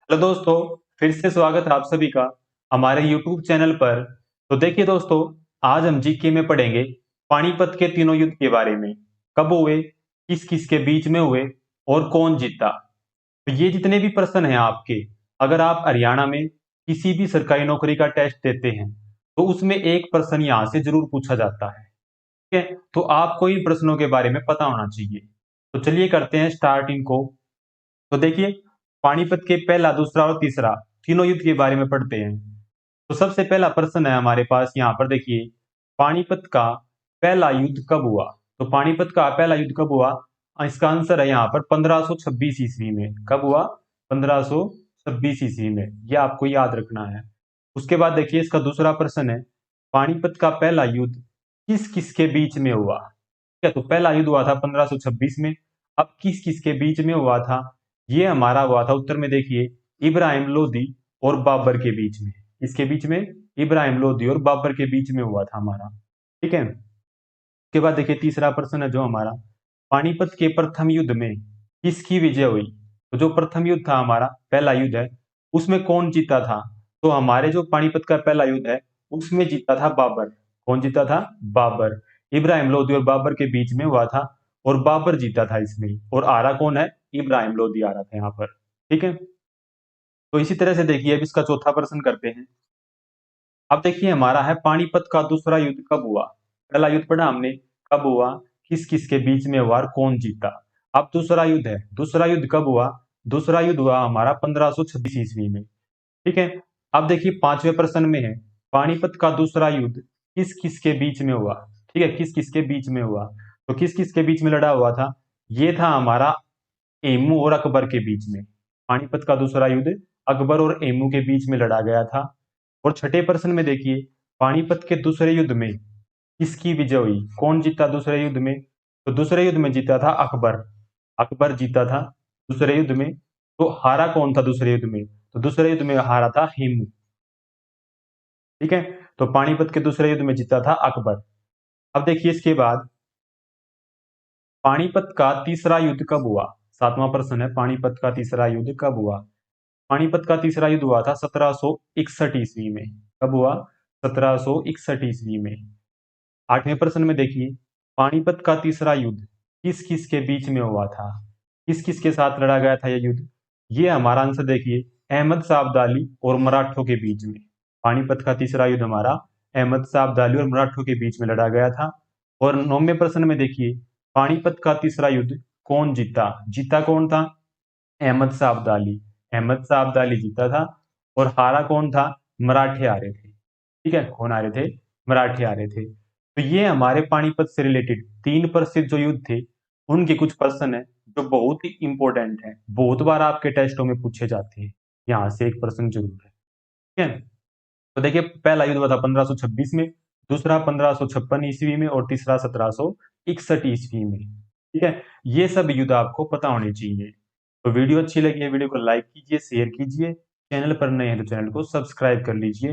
Hello दोस्तों, फिर से स्वागत है आप सभी का हमारे YouTube चैनल पर। तो देखिए दोस्तों, आज हम जीके में पढ़ेंगे पानीपत के तीनों युद्ध के बारे में। कब हुए, किस किस के बीच में हुए और कौन जीता। तो ये जितने भी प्रश्न हैं आपके, अगर आप हरियाणा में किसी भी सरकारी नौकरी का टेस्ट देते हैं तो उसमें एक प्रश्न यहाँ से जरूर पूछा जाता है। ठीक है, तो आपको इन प्रश्नों के बारे में पता होना चाहिए। तो चलिए करते हैं स्टार्ट इनको। तो देखिए, पानीपत के पहला, दूसरा और तीसरा तीनों युद्ध के बारे में पढ़ते हैं। तो सबसे पहला प्रश्न है हमारे पास यहाँ पर, देखिए पानीपत का पहला युद्ध कब हुआ। तो पानीपत का पहला युद्ध कब हुआ, इसका आंसर है यहाँ पर 1526 ईस्वी में। कब हुआ? 1526 ईस्वी में, यह आपको याद रखना है। उसके बाद देखिए इसका दूसरा प्रश्न है, पानीपत का पहला युद्ध किस किस के बीच में हुआ। ठीक है, तो पहला युद्ध हुआ था 1526 में। अब किस किस के बीच में हुआ था, ये हमारा हुआ था उत्तर में, देखिए इब्राहिम लोदी और बाबर के बीच में। इसके बीच में इब्राहिम लोदी और बाबर के बीच में हुआ था हमारा। ठीक है, उसके बाद देखिए तीसरा प्रश्न है जो हमारा, पानीपत के प्रथम युद्ध में किसकी विजय हुई। तो जो प्रथम युद्ध था हमारा, पहला युद्ध है, उसमें कौन जीता था। तो हमारे जो पानीपत का पहला युद्ध है उसमें जीता था बाबर। कौन जीता था? बाबर। इब्राहिम लोदी और बाबर के बीच में हुआ था और बाबर जीता था इसमें। और आरा कौन है? इब्राहिम लोदी आ रहा था यहाँ पर। ठीक है, तो इसी तरह से देखिए अब इसका चौथा प्रश्न करते हैं। अब देखिए हमारा है, पानीपत का दूसरा युद्ध कब हुआ। पहला युद्ध पढ़ा हमने, कब हुआ, किस किस के बीच में हुआ और कौन जीता। अब दूसरा युद्ध है, दूसरा युद्ध कब हुआ। दूसरा युद्ध हुआ हमारा 1526 ईस्वी में। ठीक है, अब देखिए पांचवें प्रश्न में है, पानीपत का दूसरा युद्ध किस किस के बीच में हुआ। ठीक है, किस किस के बीच में हुआ। तो किस किस के बीच में लड़ा हुआ था, ये था हमारा एमू और अकबर के बीच में। पानीपत का दूसरा युद्ध अकबर और एमू के बीच में लड़ा गया था। और छठे प्रश्न में देखिए, पानीपत के दूसरे युद्ध में किसकी विजय हुई, कौन जीता दूसरे युद्ध में। तो दूसरे युद्ध में जीता था अकबर। अकबर जीता था दूसरे युद्ध में। तो हारा कौन था दूसरे युद्ध में? तो दूसरे युद्ध में हारा था हेमू। ठीक है, तो पानीपत के दूसरे युद्ध में जीता था अकबर। अब देखिए इसके बाद, पानीपत का तीसरा युद्ध कब हुआ। सातवां प्रश्न है, पानीपत का तीसरा युद्ध कब हुआ। पानीपत का तीसरा युद्ध हुआ था 1761 ईस्वी में। कब हुआ? 1761 ईस्वी में। आठवें प्रश्न में देखिए, पानीपत का तीसरा युद्ध किस किस के बीच में हुआ था। किस किस के साथ लड़ा गया था यह युद्ध। ये हमारा आंसर देखिए, अहमद शाह अब्दाली और मराठों के बीच में। पानीपत का तीसरा युद्ध हमारा अहमद शाह अब्दाली और मराठों के बीच में लड़ा गया था। और नौवें प्रश्न में देखिए, पानीपत का तीसरा युद्ध कौन जीता। जीता कौन था? अहमद शाह अब्दाली। अहमद शाह अब्दाली जीता था। और हारा कौन था? मराठे हारे थे। ठीक है, कौन हारे थे? मराठे हारे थे। तो ये हमारे पानीपत से रिलेटेड तीन प्रसिद्ध जो युद्ध थे उनके कुछ प्रश्न है जो बहुत ही इंपॉर्टेंट है, बहुत बार आपके टेस्टों में पूछे जाते हैं। यहाँ से एक प्रश्न जरूर है। ठीक है, तो देखिए पहला युद्ध हुआ था 1526 में, दूसरा 1556 ईस्वी में और तीसरा 1761 ईस्वी में। ठीक है, ये सब युद्ध आपको पता होने चाहिए। तो वीडियो अच्छी लगी है, वीडियो को लाइक कीजिए, शेयर कीजिए, चैनल पर नए हैं तो चैनल को सब्सक्राइब कर लीजिए।